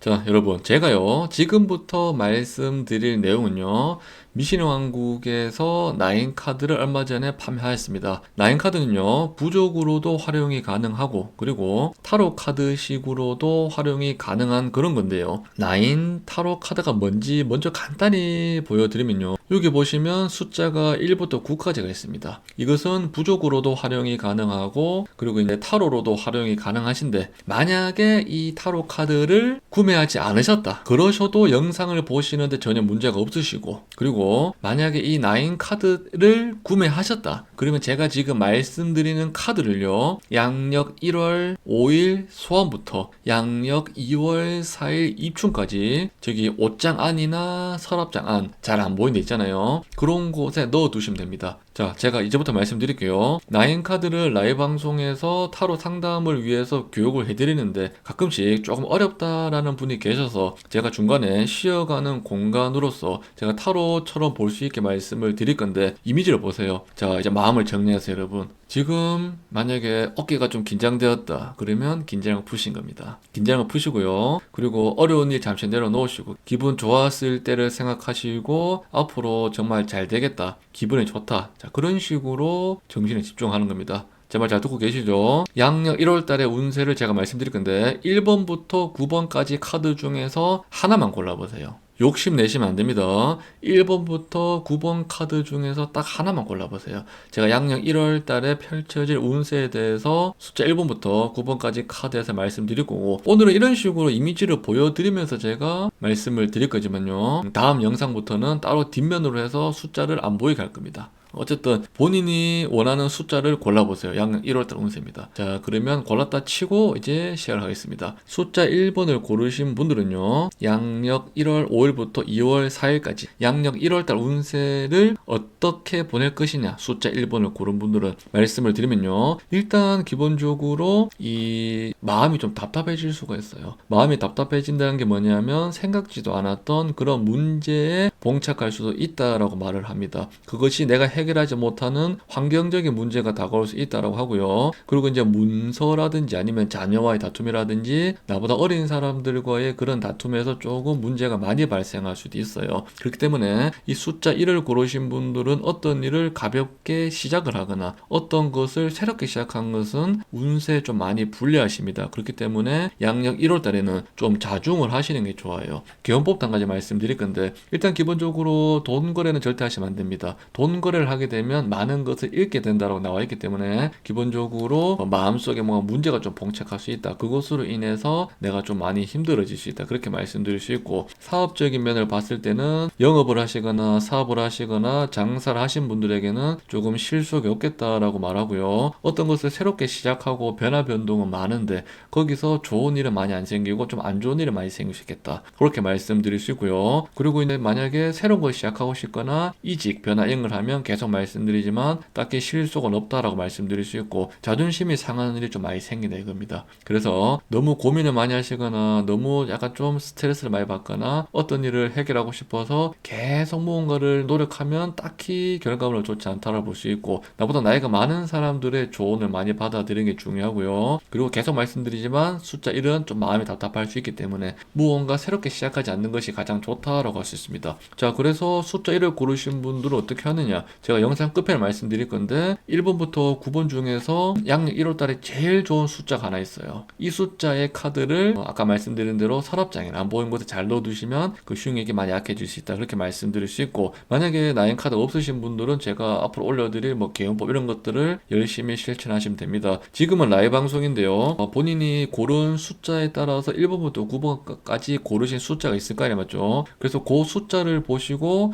자, 여러분, 제가요, 지금부터 말씀드릴 내용은요, 미신의 왕국에서 나인 카드를 얼마 전에 판매하였습니다. 나인 카드는요, 부족으로도 활용이 가능하고, 그리고 타로 카드식으로도 활용이 가능한 그런 건데요. 나인 타로 카드가 뭔지 먼저 간단히 보여드리면요. 여기 보시면 숫자가 1부터 9까지가 있습니다. 이것은 부족으로도 활용이 가능하고, 그리고 이제 타로로도 활용이 가능하신데, 만약에 이 타로 카드를 구매하지 않으셨다. 그러셔도 영상을 보시는데 전혀 문제가 없으시고, 그리고 만약에 이 나인 카드를 구매하셨다. 그러면 제가 지금 말씀드리는 카드를요, 양력 1월 5일 소환부터 양력 2월 4일 입춘까지 저기 옷장 안이나 서랍장 안, 잘 안 보이는 데 있잖아요. 그런 곳에 넣어 두시면 됩니다. 자, 제가 이제부터 말씀드릴게요. 나인 카드를 라이브 방송에서 타로 상담을 위해서 교육을 해드리는데 가끔씩 조금 어렵다라는 분이 계셔서 제가 중간에 쉬어가는 공간으로서 제가 타로처럼 볼 수 있게 말씀을 드릴 건데, 이미지를 보세요. 자, 이제 마음을 정리하세요, 여러분. 지금 만약에 어깨가 좀 긴장되었다. 그러면 긴장을 푸신 겁니다. 긴장을 푸시고요. 그리고 어려운 일 잠시 내려놓으시고 기분 좋았을 때를 생각하시고 앞으로 정말 잘 되겠다. 기분이 좋다. 자, 그런 식으로 정신에 집중하는 겁니다. 제 말 잘 듣고 계시죠? 양력 1월 달의 운세를 제가 말씀드릴 건데 1번부터 9번까지 카드 중에서 하나만 골라보세요. 욕심 내시면 안 됩니다. 1번부터 9번 카드 중에서 딱 하나만 골라보세요. 제가 양력 1월 달에 펼쳐질 운세에 대해서 숫자 1번부터 9번까지 카드에서 말씀드릴 거고, 오늘은 이런 식으로 이미지를 보여드리면서 제가 말씀을 드릴 거지만요. 다음 영상부터는 따로 뒷면으로 해서 숫자를 안 보이게 할 겁니다. 어쨌든 본인이 원하는 숫자를 골라보세요. 양력 1월달 운세입니다. 자, 그러면 골랐다 치고 이제 시작을 하겠습니다. 숫자 1번을 고르신 분들은요, 양력 1월 5일부터 2월 4일까지 양력 1월달 운세를 어떻게 보낼 것이냐, 숫자 1번을 고른 분들은 말씀을 드리면요, 일단 기본적으로 이 마음이 좀 답답해질 수가 있어요. 마음이 답답해진다는 게 뭐냐면 생각지도 않았던 그런 문제에 봉착할 수도 있다라고 말을 합니다. 그것이 내가 해결하지 못하는 환경적인 문제가 다가올 수 있다라고 하고요. 그리고 이제 문서라든지 아니면 자녀와의 다툼이라든지 나보다 어린 사람들과의 그런 다툼에서 조금 문제가 많이 발생할 수도 있어요. 그렇기 때문에 이 숫자 1을 고르신 분들은 어떤 일을 가볍게 시작을 하거나 어떤 것을 새롭게 시작한 것은 운세에 좀 많이 불리하십니다. 그렇기 때문에 양력 1월 달에는 좀 자중을 하시는 게 좋아요. 개헌법 한 가지 말씀드릴 건데, 일단 기본적으로 돈 거래는 절대 하시면 안 됩니다. 돈 거래를 하게 되면 많은 것을 잃게 된다고 나와 있기 때문에 기본적으로 마음속에 뭔가 문제가 좀 봉착할 수 있다. 그것으로 인해서 내가 좀 많이 힘들어질 수 있다. 그렇게 말씀드릴 수 있고, 사업적인 면을 봤을 때는 영업을 하시거나 사업을 하시거나 장사를 하신 분들에게는 조금 실속이 없겠다라고 말하고요. 어떤 것을 새롭게 시작하고 변화 변동은 많은데 거기서 좋은 일은 많이 안 생기고 좀 안 좋은 일은 많이 생길 수 있겠다. 그렇게 말씀드릴 수 있고요. 그리고 이제 만약에 새로운 걸 시작하고 싶거나 이직, 변화 이런 걸 하면 계속 말씀드리지만 딱히 실속은 없다라고 말씀드릴 수 있고, 자존심이 상하는 일이 좀 많이 생긴다 이겁니다. 그래서 너무 고민을 많이 하시거나 너무 약간 좀 스트레스를 많이 받거나 어떤 일을 해결하고 싶어서 계속 무언가를 노력하면 딱히 결과물은 좋지 않다라고 볼 수 있고, 나보다 나이가 많은 사람들의 조언을 많이 받아들이는 게 중요하고요. 그리고 계속 말씀드리지만 숫자 1은 좀 마음이 답답할 수 있기 때문에 무언가 새롭게 시작하지 않는 것이 가장 좋다라고 할 수 있습니다. 자, 그래서 숫자 1을 고르신 분들은 어떻게 하느냐, 제가 영상 끝편에 말씀드릴 건데 1번부터 9번 중에서 양력 1월 달에 제일 좋은 숫자가 하나 있어요. 이 숫자의 카드를 아까 말씀드린 대로 서랍장에 안 보이는 곳에 잘 넣어두시면 그 흉액이 많이 약해질 수 있다, 그렇게 말씀드릴 수 있고, 만약에 나인 카드 없으신 분들은 제가 앞으로 올려드릴 뭐 개연법 이런 것들을 열심히 실천하시면 됩니다. 지금은 라이브 방송인데요, 본인이 고른 숫자에 따라서 1번부터 9번까지 고르신 숫자가 있을 거 아니에요, 맞죠? 그래서 그 숫자를 보시고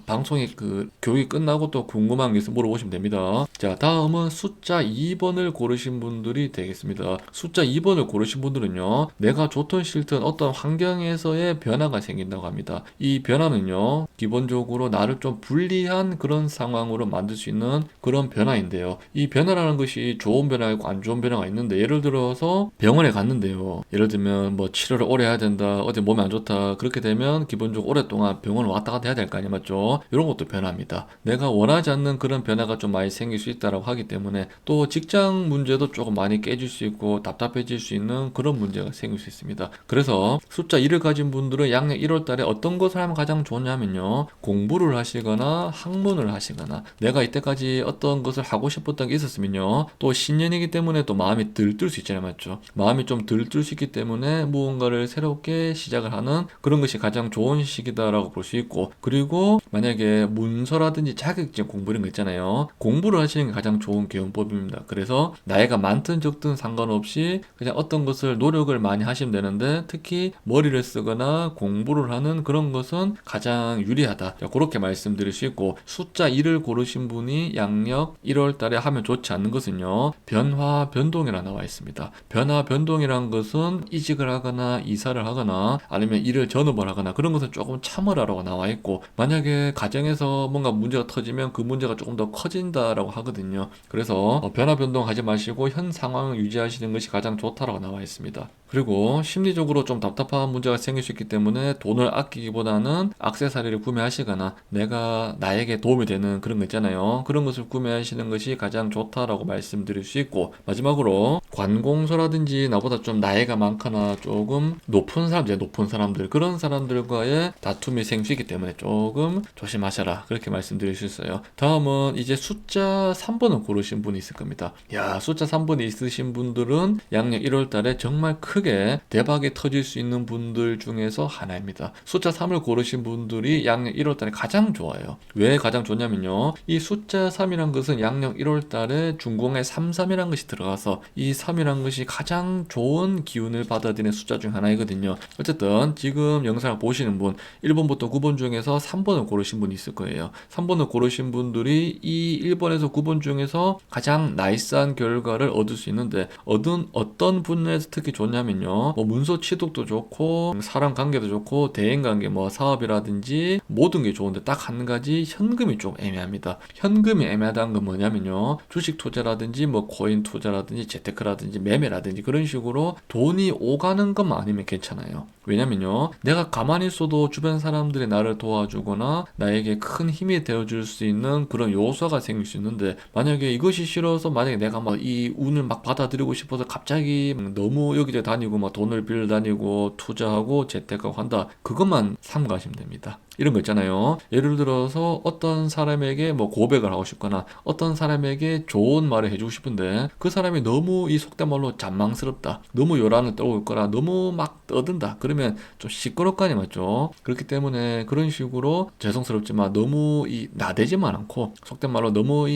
방송이 그 교육이 끝나고 또 궁금한 게 있으면 물어보시면 됩니다. 자, 다음은 숫자 2번을 고르신 분들이 되겠습니다. 숫자 2번을 고르신 분들은요, 내가 좋든 싫든 어떤 환경에서의 변화가 생긴다고 합니다. 이 변화는요, 기본적으로 나를 좀 불리한 그런 상황으로 만들 수 있는 그런 변화인데요. 이 변화라는 것이 좋은 변화가 있고 안 좋은 변화가 있는데, 예를 들어서 병원에 갔는데요, 예를 들면 뭐 치료를 오래 해야 된다, 어디 몸이 안 좋다, 그렇게 되면 기본적으로 오랫동안 병원을 왔다 갔다 해야 될 거 아니에요, 맞죠? 이런 것도 변화입니다. 내가 내가 원하지 않는 그런 변화가 좀 많이 생길 수 있다라고 하기 때문에 또 직장 문제도 조금 많이 깨질 수 있고 답답해질 수 있는 그런 문제가 생길 수 있습니다. 그래서 숫자 1을 가진 분들은 양력 1월 달에 어떤 것을 하면 가장 좋냐면요. 공부를 하시거나 학문을 하시거나 내가 이때까지 어떤 것을 하고 싶었던 게 있었으면요. 또 신년이기 때문에 또 마음이 들뜰 수 있잖아요. 맞죠? 마음이 좀 들뜰 수 있기 때문에 무언가를 새롭게 시작을 하는 그런 것이 가장 좋은 시기다라고 볼 수 있고, 그리고 만약에 문서라든지 자격증 공부 이런 거 있잖아요. 공부를 하시는 게 가장 좋은 개운법입니다. 그래서 나이가 많든 적든 상관없이 그냥 어떤 것을 노력을 많이 하시면 되는데, 특히 머리를 쓰거나 공부를 하는 그런 것은 가장 유리하다. 그렇게 말씀드릴 수 있고, 숫자 1을 고르신 분이 양력 1월 달에 하면 좋지 않는 것은요. 변화, 변동이라 나와 있습니다. 변화, 변동이란 것은 이직을 하거나 이사를 하거나 아니면 일을 전업을 하거나 그런 것은 조금 참으라고 나와 있고, 만약에 가정에서 뭔가 문제가 터지면 그 문제가 조금 더 커진다라고 하거든요. 그래서 변화 변동하지 마시고 현 상황을 유지하시는 것이 가장 좋다라고 나와 있습니다. 그리고 심리적으로 좀 답답한 문제가 생길 수 있기 때문에 돈을 아끼기보다는 액세서리를 구매하시거나 내가 나에게 도움이 되는 그런 거 있잖아요. 그런 것을 구매하시는 것이 가장 좋다라고 말씀드릴 수 있고, 마지막으로 관공서라든지 나보다 좀 나이가 많거나 조금 높은 사람들 그런 사람들과의 다툼이 생기기 때문에 조금 조심하셔라, 그렇게 말씀드릴 수 있어요. 다음은 이제 숫자 3번을 고르신 분이 있을 겁니다. 숫자 3번이 있으신 분들은 양력 1월 달에 정말 크게 대박이 터질 수 있는 분들 중에서 하나입니다. 숫자 3을 고르신 분들이 양력 1월 달에 가장 좋아요. 왜 가장 좋냐면요. 이 숫자 3이란 것은 양력 1월 달에 중공에 33이란 것이 들어가서 이 3이란 것이 가장 좋은 기운을 받아들이는 숫자 중 하나이거든요. 어쨌든 지금 영상을 보시는 분 1번부터 9번 중에서 3번을 고르신 분이 있을 거예요. 3번을 고르신 분들이 이 1번에서 9번 중에서 가장 나이스한 결과를 얻을 수 있는데, 어떤 분야에서 특히 좋냐면요. 문서 취득도 좋고 사람 관계도 좋고 대인 관계 사업이라든지 모든 게 좋은데 딱 한 가지 현금이 좀 애매합니다. 현금이 애매하다는 건 뭐냐면요. 주식 투자라든지 코인 투자라든지 재테크라든지 매매라든지 그런 식으로 돈이 오가는 것만 아니면 괜찮아요. 왜냐면요. 내가 가만히 있어도 주변 사람들이 나를 도와주거나 나에게 큰 힘이 되어줄 수 있는 그런 요소가 생길 수 있는데, 만약에 이것이 싫어서 만약에 내가 이 운을 받아들이고 싶어서 갑자기 너무 여기저기 다니고 돈을 빌려 다니고 투자하고 재테크하고 한다. 그것만 삼가하시면 됩니다. 이런 거 있잖아요. 예를 들어서 어떤 사람에게 고백을 하고 싶거나 어떤 사람에게 좋은 말을 해주고 싶은데 그 사람이 너무 이 속된 말로 잔망스럽다, 너무 요란을 떨고 있거나 너무 막 떠든다, 그러면 좀 시끄럽 거 아니에요. 맞죠? 그렇기 때문에 그런 식으로 죄송스럽지만 너무 나대지만 않고, 속된 말로 너무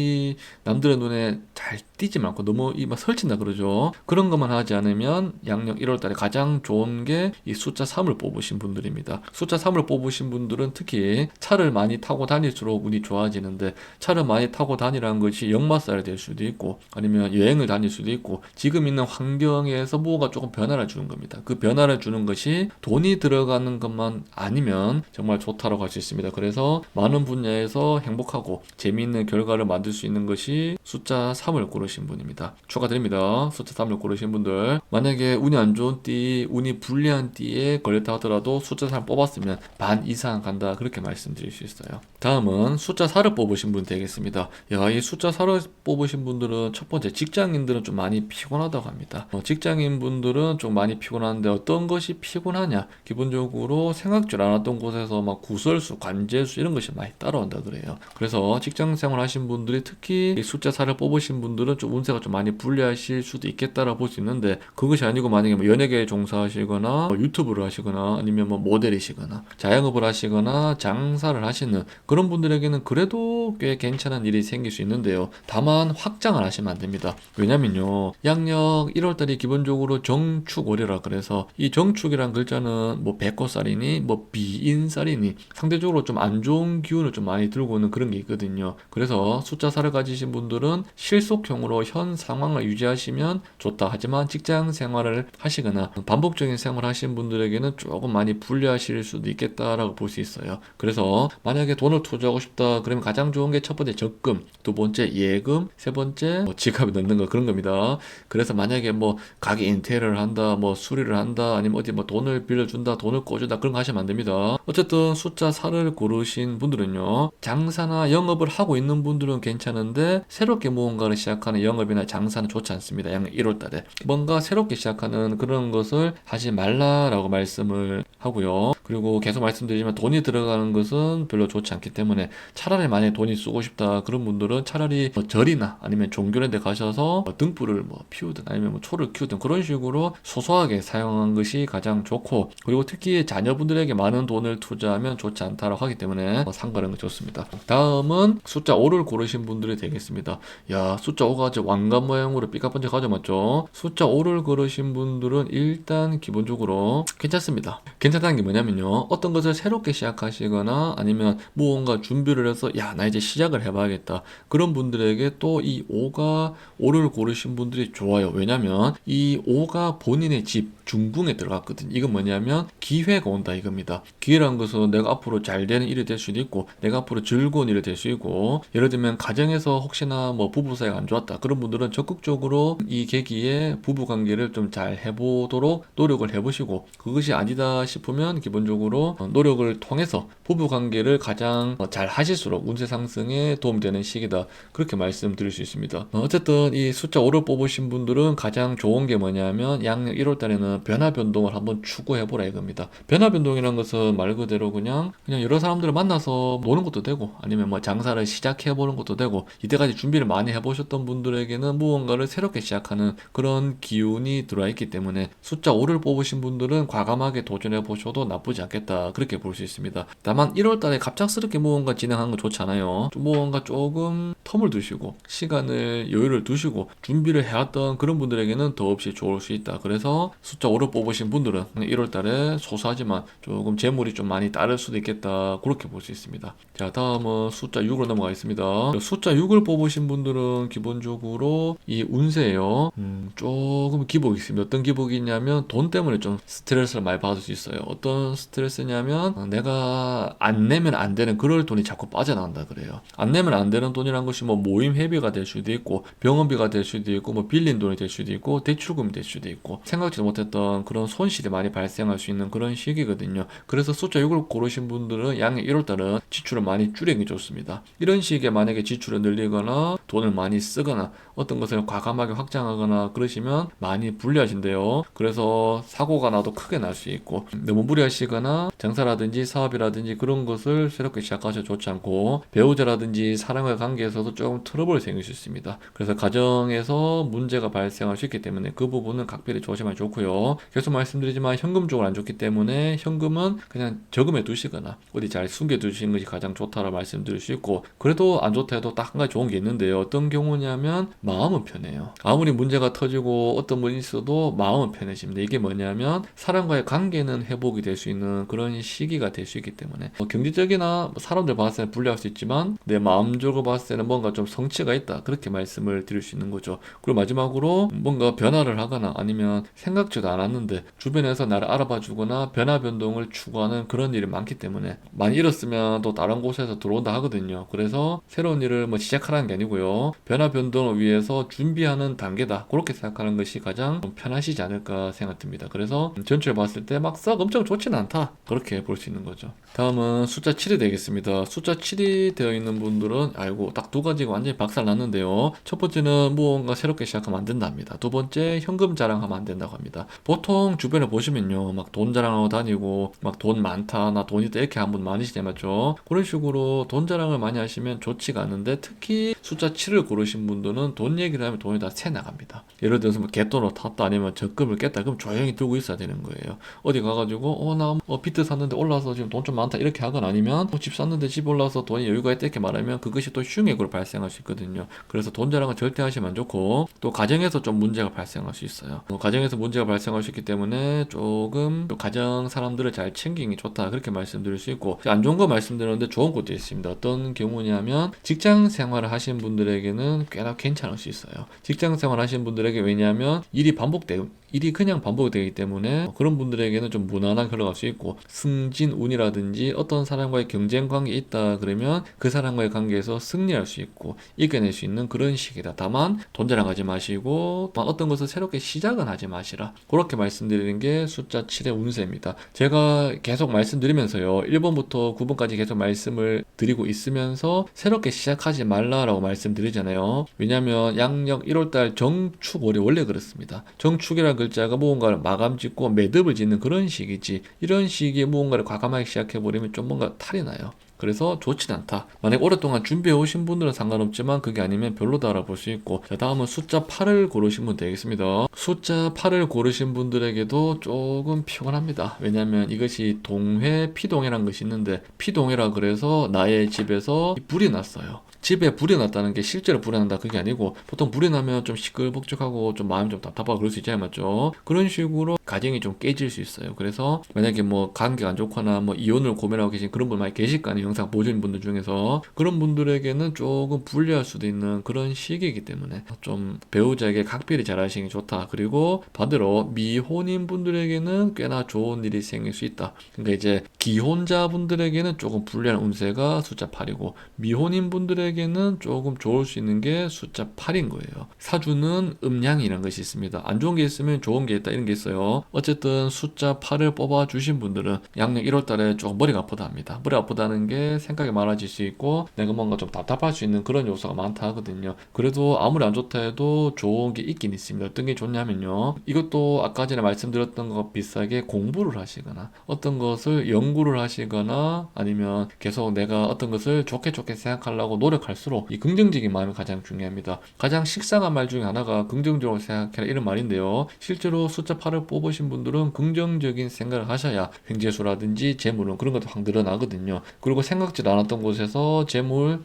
남들의 눈에 잘 띄지만 않고 너무 설친다 그러죠. 그런 것만 하지 않으면 양력 1월 달에 가장 좋은 게 이 숫자 3을 뽑으신 분들입니다. 숫자 3을 뽑으신 분들은 특히 차를 많이 타고 다닐수록 운이 좋아지는데, 차를 많이 타고 다니라는 것이 역마살이 될 수도 있고 아니면 여행을 다닐 수도 있고 지금 있는 환경에서 뭐가 조금 변화를 주는 겁니다. 그 변화를 주는 것이 돈이 들어가는 것만 아니면 정말 좋다라고 할 수 있습니다. 그래서 많은 분야에서 행복하고 재미있는 결과를 만들 수 있는 것이 숫자 3을 고르신 분입니다. 축하드립니다. 숫자 3을 고르신 분들, 만약에 운이 안 좋은 띠, 운이 불리한 띠에 걸렸다 하더라도 숫자 3 뽑았으면 반 이상 간다, 그렇게 말씀드릴 수 있어요. 다음은 숫자 4를 뽑으신 분 되겠습니다. 이 숫자 4를 뽑으신 분들은 첫 번째, 직장인들은 좀 많이 피곤하다고 합니다. 직장인 분들은 좀 많이 피곤한데 어떤 것이 피곤하냐? 기본적으로 생각지 않았던 곳에서 구설수, 관제수 이런 것이 많이 따라온다 그래요. 그래서 직장 생활 하신 분들이 특히 이 숫자 4를 뽑으신 분들은 좀 운세가 좀 많이 불리하실 수도 있겠다라고 볼 수 있는데, 그것이 아니고 만약에 연예계에 종사하시거나 유튜브를 하시거나 아니면 모델이시거나 자영업을 하시거나 장사를 하시는 그런 분들에게는 그래도 꽤 괜찮은 일이 생길 수 있는데요. 다만 확장을 하시면 안 됩니다. 왜냐면요. 양력 1월달이 기본적으로 정축월이라 그래서 이 정축이란 글자는 백호살이니 비인살이니 상대적으로 좀 안 좋은 기운을 좀 많이 들고 오는 그런 게 있거든요. 그래서 숫자 4를 가지신 분들은 실속형으로 현 상황을 유지하시면 좋다. 하지만 직장 생활을 하시거나 반복적인 생활을 하시는 분들에게는 조금 많이 불리하실 수도 있겠다라고 볼 수 있어요. 있어요. 그래서 만약에 돈을 투자하고 싶다 그러면 가장 좋은 게 첫 번째 적금, 두 번째 예금, 세 번째 뭐 지갑에 넣는 거 그런 겁니다. 그래서 만약에 뭐 가게 인테리어를 한다, 뭐 수리를 한다, 아니면 어디 뭐 돈을 빌려준다, 돈을 꿔준다 그런 거 하시면 안 됩니다. 어쨌든 숫자 4를 고르신 분들은요, 장사나 영업을 하고 있는 분들은 괜찮은데 새롭게 무언가를 시작하는 영업이나 장사는 좋지 않습니다. 양 1월 달에 뭔가 새롭게 시작하는 그런 것을 하지 말라라고 말씀을 하고요. 그리고 계속 말씀드리지만 돈이 들어가는 것은 별로 좋지 않기 때문에 차라리 만약에 돈이 쓰고 싶다 그런 분들은 차라리 뭐 절이나 아니면 종교에 데 가셔서 뭐 등불을 뭐 피우든 아니면 뭐 초를 키우든 그런 식으로 소소하게 사용한 것이 가장 좋고, 그리고 특히 자녀분들에게 많은 돈을 투자하면 좋지 않다라고 하기 때문에 상가는 거 좋습니다. 다음은 숫자 5를 고르신 분들이 되겠습니다. 야, 숫자 5가 아주 왕관 모양으로 삐까번쩍하죠, 맞죠? 숫자 5를 고르신 분들은 일단 기본적으로 괜찮습니다. 괜찮다는 게 뭐냐면요, 어떤 것을 새롭게 시작하시거나 아니면 무언가 준비를 해서 야, 나 이제 시작을 해봐야겠다 그런 분들에게 또 이 5를 고르신 분들이 좋아요. 왜냐면 이 5가 본인의 집 중궁에 들어갔거든요. 이건 뭐냐면 기회가 온다 이겁니다. 기회라는 것은 내가 앞으로 잘 되는 일이 될 수도 있고 내가 앞으로 즐거운 일이 될 수 있고, 예를 들면 가정에서 혹시나 뭐 부부 사이가 안 좋았다 그런 분들은 적극적으로 이 계기에 부부 관계를 좀 잘 해보도록 노력을 해보시고, 그것이 아니다 싶으면 기본적으로 노력을 통해서 부부 관계를 가장 잘 하실수록 운세 상승에 도움되는 시기다 그렇게 말씀드릴 수 있습니다. 어쨌든 이 숫자 5를 뽑으신 분들은 가장 좋은 게 뭐냐면 양력 1월 달에는 변화 변동을 한번 추구해보라 이겁니다. 변화 변동이라는 것은 말 그대로 그냥 여러 사람들을 만나서 노는 것도 되고 아니면 뭐 장사를 시작해보는 것도 되고, 이때까지 준비를 많이 해보셨던 분들에게는 무언가를 새롭게 시작하는 그런 기운이 들어와 있기 때문에 숫자 5를 뽑으신 분들은 과감하게 도전해보셔도 나쁘지 않겠다 그렇게 볼 수 있습니다. 다만 1월 달에 갑작스럽게 무언가 진행하는 거 좋잖아요. 무언가 조금 텀을 두시고 시간을 여유를 두시고 준비를 해왔던 그런 분들에게는 더없이 좋을 수 있다. 그래서 숫자 5를 뽑으신 분들은 1월 달에 소소하지만 조금 재물이 좀 많이 따를 수도 있겠다 그렇게 볼 수 있습니다. 자, 다음은 숫자 6으로 넘어가겠습니다. 숫자 6을 뽑으신 분들은 기본적으로 이 운세예요. 조금 기복이 있습니다. 어떤 기복이 있냐면 돈 때문에 좀 스트레스를 많이 받을 수 있어요. 어떤 스트레스냐면 내가 안 내면 안 되는 그럴 돈이 자꾸 빠져나간다 그래요. 안 내면 안 되는 돈이란 것이 뭐 모임 회비가 될 수도 있고 병원비가 될 수도 있고 뭐 빌린 돈이 될 수도 있고 대출금이 될 수도 있고 생각지도 못했던 그런 손실이 많이 발생할 수 있는 그런 시기거든요. 그래서 숫자 6을 고르신 분들은 양력 1월달은 지출을 많이 줄이는 게 좋습니다. 이런 시기에 만약에 지출을 늘리거나 돈을 많이 쓰거나 어떤 것을 과감하게 확장하거나 그러시면 많이 불리하신데요. 그래서 사고가 나도 크게 날 수 있고 너무 무리하시거나 장사라든지 사업이라든지 그런 것을 새롭게 시작하셔도 좋지 않고, 배우자라든지 사람과의 관계에서도 조금 트러블이 생길 수 있습니다. 그래서 가정에서 문제가 발생할 수 있기 때문에 그 부분은 각별히 조심하면 좋고요. 계속 말씀드리지만 현금 쪽으로 안 좋기 때문에 현금은 그냥 저금해 두시거나 어디 잘 숨겨 두시는 것이 가장 좋다라고 말씀드릴 수 있고, 그래도 안 좋다 해도 딱 한 가지 좋은 게 있는데요. 어떤 경우냐면 마음은 편해요. 아무리 문제가 터지고 어떤 분이 있어도 마음은 편해집니다. 이게 뭐냐면 사람과의 관계는 회복이 될 수 있는 그런 시기가 될 수 있기 때문에 경제적이나 사람들 봤을 때는 불리할 수 있지만 내 마음적으로 봤을 때는 뭔가 좀 성취가 있다 그렇게 말씀을 드릴 수 있는 거죠. 그리고 마지막으로 뭔가 변화를 하거나 아니면 생각지도 않았는데 주변에서 나를 알아봐 주거나 변화 변동을 추구하는 그런 일이 많기 때문에 많이 잃었으면 또 다른 곳에서 들어온다 하거든요. 그래서 새로운 일을 뭐 시작하라는 게 아니고요, 변화 변동을 위해서 준비하는 단계다 그렇게 생각하는 것이 가장 좀 편하시지 않을까 생각됩니다. 그래서 전체를 봤을 때 막 썩 엄청 좋지는 않다 그렇게 볼 수 있는 거죠. 다음은 숫자 7이 되겠습니다. 숫자 7이 되어 있는 분들은 아이고 딱 두 가지가 완전히 박살 났는데요. 첫 번째는 무언가 새롭게 시작하면 안 된답니다. 두 번째 현금 자랑하면 안 된다고 합니다. 보통 주변에 보시면요, 막 돈 자랑하고 다니고 막 돈 많다 나 돈 있다 이렇게 한 분 많으시죠, 맞죠? 그런 식으로 돈 자랑을 많이 하시면 좋지가 않은데, 특히 숫자 7을 고르신 분들은 돈 얘기를 하면 돈이 다 새 나갑니다. 예를 들어서 뭐 갯돈을 탔다 아니면 적금을 깼다 그럼 조용히 두고 있어야 되는 거예요. 어디 가가지고 나 비트 샀는데 올라서 지금 돈 좀 많다 이렇게 하거나 아니면 집 샀는데 집 올라서 돈이 여유가 있다 이렇게 말하면 그것이 또 흉액으로 발생할 수 있거든요. 그래서 돈 자랑은 절대 하시면 안 좋고, 또 가정에서 좀 문제가 발생할 수 있어요. 가정에서 문제가 발생할 수 있기 때문에 조금 또 가정 사람들을 잘 챙기는 게 좋다 그렇게 말씀드릴 수 있고, 안 좋은 거 말씀드렸는데 좋은 것도 있습니다. 어떤 경우냐면 직장 생활을 하신 분들에게는 꽤나 괜찮을 수 있어요. 직장 생활 하신 분들에게, 왜냐하면 일이 반복되기 일이 그냥 반복되기 때문에 그런 분들에게는 좀 무난하게 흘러갈 수 있고, 승진운이라든지 어떤 사람과의 경쟁 관계에 있다 그러면 그 사람과의 관계에서 승리할 수 있고 이겨낼 수 있는 그런 시기다. 다만 돈 자랑하지 마시고 어떤 것을 새롭게 시작은 하지 마시라. 그렇게 말씀드리는 게 숫자 7의 운세입니다. 제가 계속 말씀드리면서요, 1번부터 9번까지 계속 말씀을 드리고 있으면서 새롭게 시작하지 말라라고 말씀드리잖아요. 왜냐하면 양력 1월달 정축월이 원래 그렇습니다. 정축이라는 글자가 무언가를 마감 짓고 매듭을 짓는 그런 시기지, 이런 시기에 무언가를 과감하게 시작해버리면 좀 뭔가 탈이 나요. 그래서 좋진 않다. 만약 오랫동안 준비해 오신 분들은 상관없지만 그게 아니면 별로다라고 볼 수 있고, 자, 다음은 숫자 8을 고르신 분 되겠습니다. 숫자 8을 고르신 분들에게도 조금 피곤합니다. 왜냐하면 이것이 동회, 피동회라는 것이 있는데, 피동회라 그래서 나의 집에서 불이 났어요. 집에 불이 났다는 게 실제로 불이 난다 그게 아니고, 보통 불이 나면 좀 시끌벅적하고 좀 마음이 좀 답답하고 그럴 수 있잖아요, 맞죠? 그런 식으로 가정이 좀 깨질 수 있어요. 그래서 만약에 뭐 관계가 안 좋거나 뭐 이혼을 고민하고 계신 그런 분 많이 계실 거 아니에요, 영상 보시는 분들 중에서. 그런 분들에게는 조금 불리할 수도 있는 그런 시기이기 때문에 좀 배우자에게 각별히 잘하시는 게 좋다. 그리고 반대로 미혼인 분들에게는 꽤나 좋은 일이 생길 수 있다. 그러니까 이제 기혼자 분들에게는 조금 불리한 운세가 숫자 8이고, 미혼인 분들에게는 조금 좋을 수 있는 게 숫자 8인 거예요. 사주는 음양이라는 것이 있습니다. 안 좋은 게 있으면 좋은 게 있다, 이런 게 있어요. 어쨌든 숫자 8을 뽑아주신 분들은 양력 1월달에 조금 머리가 아프다 합니다. 머리 아프다는 게 생각이 많아질 수 있고 내가 뭔가 좀 답답할 수 있는 그런 요소가 많다 하거든요. 그래도 아무리 안 좋다 해도 좋은 게 있긴 있습니다. 어떤 게 좋냐면요, 이것도 아까 전에 말씀드렸던 것 비슷하게 공부를 하시거나 어떤 것을 연구를 하시거나 아니면 계속 내가 어떤 것을 좋게 생각하려고 노력할수록 이 긍정적인 마음이 가장 중요합니다. 가장 식상한 말 중에 하나가 긍정적으로 생각해라, 이런 말인데요, 실제로 숫자 8을 뽑으신 분들은 긍정적인 생각을 하셔야 횡재수라든지 재물은 그런 것도 확 늘어나거든요. 그리고 생각지도 않았던 곳에서 재물,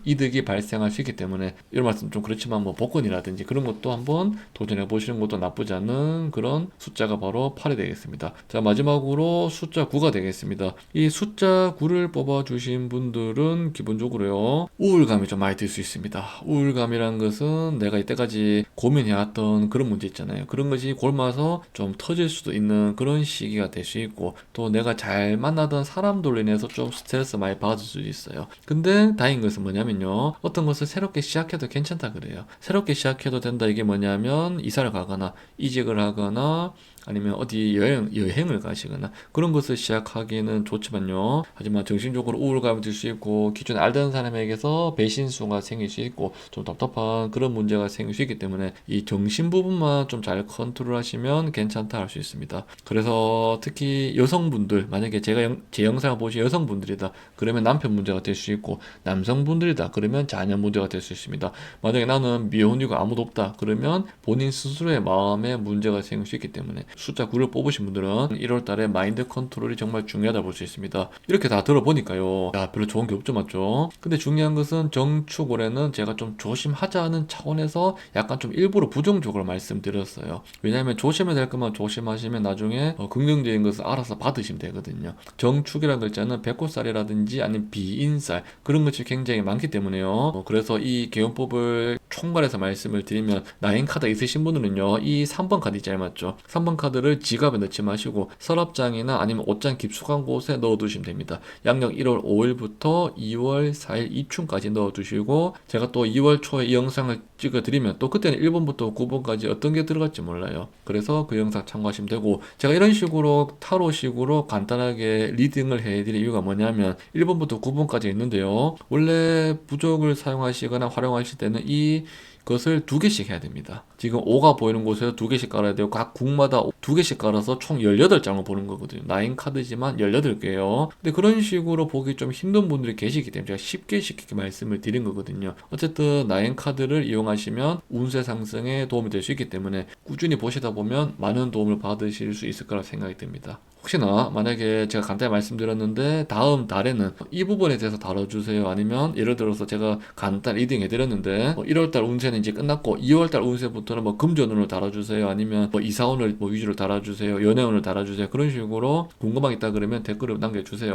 이득이 발생할 수 있기 때문에, 이런 말씀 좀 그렇지만 뭐 복권이라든지 그런 것도 한번 도전해 보시는 것도 나쁘지 않은 그런 숫자가 바로 8이 되겠습니다. 자, 마지막으로 숫자 9가 되겠습니다. 이 숫자 9를 뽑아 주신 분들은 기본적으로요, 우울감이 좀 많이 들 수 있습니다. 우울감이란 것은 내가 이때까지 고민해왔던 그런 문제 있잖아요. 그런 것이 골마서 좀 터질 수도 있는 그런 시기가 될 수 있고, 또 내가 잘 만나던 사람들로 인해서 좀 스트레스 많이 받을 수도 있어요. 근데 다행인 것은 뭐냐면요, 어떤 것을 새롭게 시작해도 괜찮다 그래요. 새롭게 시작해도 된다, 이게 뭐냐면 이사를 가거나 이직을 하거나 아니면 어디 여행을 가시거나 그런 것을 시작하기는 좋지만요, 하지만 정신적으로 우울감이 들 수 있고 기존에 알던 사람에게서 배신수가 생길 수 있고 좀 답답한 그런 문제가 생길 수 있기 때문에 이 정신 부분만 좀 잘 컨트롤 하시면 괜찮다 할 수 있습니다. 그래서 특히 여성분들, 만약에 제 영상을 보신 여성분들이다 그러면 남편 문제가 될 수 있고, 남성분들이다 그러면 자녀 문제가 될 수 있습니다. 만약에 나는 미혼이고 아무도 없다 그러면 본인 스스로의 마음에 문제가 생길 수 있기 때문에 숫자 9를 뽑으신 분들은 1월달에 마인드 컨트롤이 정말 중요하다 볼 수 있습니다. 이렇게 다 들어보니까요, 야, 별로 좋은 게 없죠, 맞죠? 근데 중요한 것은 정축올해는 제가 좀 조심하자는 차원에서 약간 좀 일부러 부정적으로 말씀드렸어요. 왜냐하면 조심해야 될 것만 조심하시면 나중에 긍정적인 것을 알아서 받으시면 되거든요. 정축이라는 글자는 백호살이라든지 아니면 비인살 그런 것이 굉장히 많기 때문에요. 그래서 이 개연법을 총괄해서 말씀을 드리면, 나인 카드 있으신 분들은요, 이 3번 카드 있잖아요, 맞죠? 3번 카드를 지갑에 넣지 마시고 서랍장이나 아니면 옷장 깊숙한 곳에 넣어두시면 됩니다. 양력 1월 5일부터 2월 4일 이춘까지 넣어두시고, 제가 또 2월 초에 이 영상을 찍어드리면 또 그때는 1번부터 9번까지 어떤 게 들어갈지 몰라요. 그래서 그 영상 참고하시면 되고, 제가 이런 식으로 타로식으로 간단하게 리딩을 해드릴 이유가 뭐냐면 1번부터 9번까지 있는데요, 원래 부적을 사용하시거나 활용하실 때는 이 것을 2개씩 해야 됩니다. 지금 5가 보이는 곳에서 2개씩 깔아야 되고, 각 국마다 2개씩 깔아서 총 18장을 보는 거거든요. 9 카드지만 18개예요. 근데 그런 식으로 보기 좀 힘든 분들이 계시기 때문에 제가 쉽게 말씀을 드린 거거든요. 어쨌든 9 카드를 이용하시면 운세 상승에 도움이 될 수 있기 때문에 꾸준히 보시다 보면 많은 도움을 받으실 수 있을 거라 생각이 듭니다. 혹시나 만약에 제가 간단히 말씀드렸는데 다음 달에는 이 부분에 대해서 다뤄주세요, 아니면 예를 들어서 제가 간단 리딩 해드렸는데 1월달 운세는 이제 끝났고 2월달 운세부터는 뭐 금전운을 다뤄주세요, 아니면 뭐 이사운을 뭐 위주로 다뤄주세요, 연애운을 다뤄주세요, 그런 식으로 궁금한 게 있다 그러면 댓글을 남겨주세요.